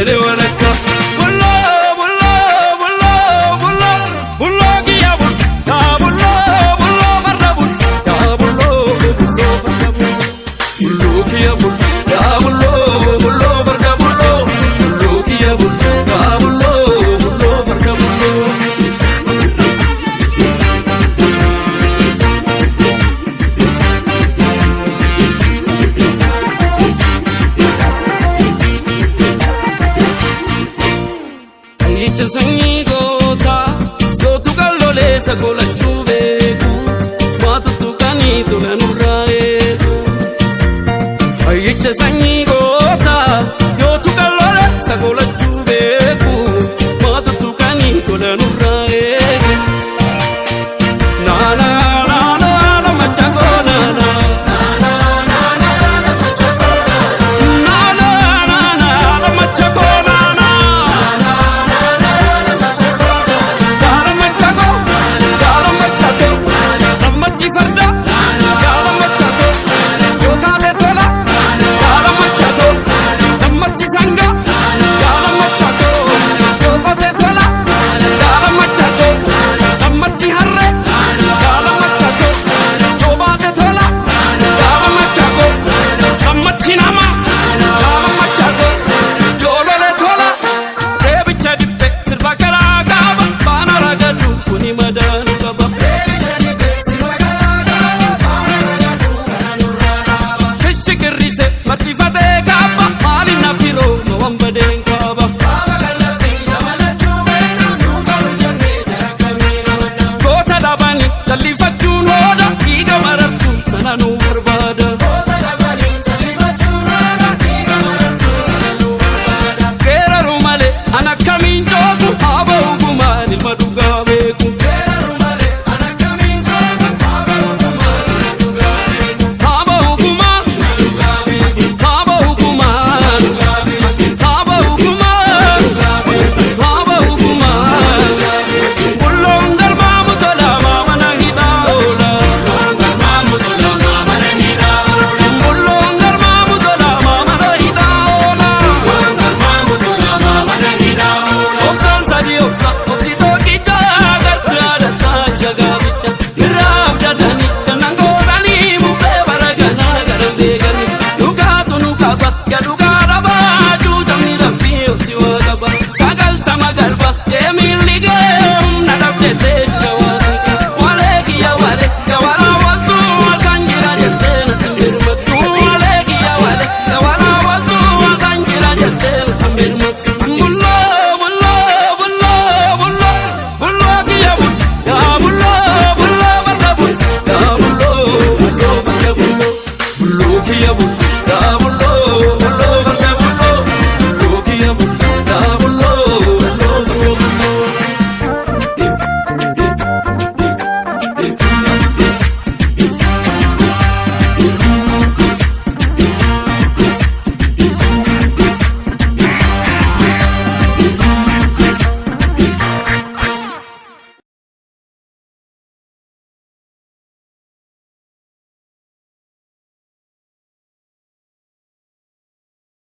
Bene walaka bullo bullo bullo bullo bullo kiya bullo bullo bullo marra bullo ya bullo bullo marra bullo kiya bullo ya bullo bullo marra bullo bullo kiya bullo ya bullo bullo marra bullo Sanyi gota, gotu kalole sagola chubeku, matu tukani tulenuraeku. Aiche sanyi gota, gotu kalole sagola chubeku, matu tukani tulenuraeku. Na na na na na machago na na. Na na na na na machago na. Mati fate kappa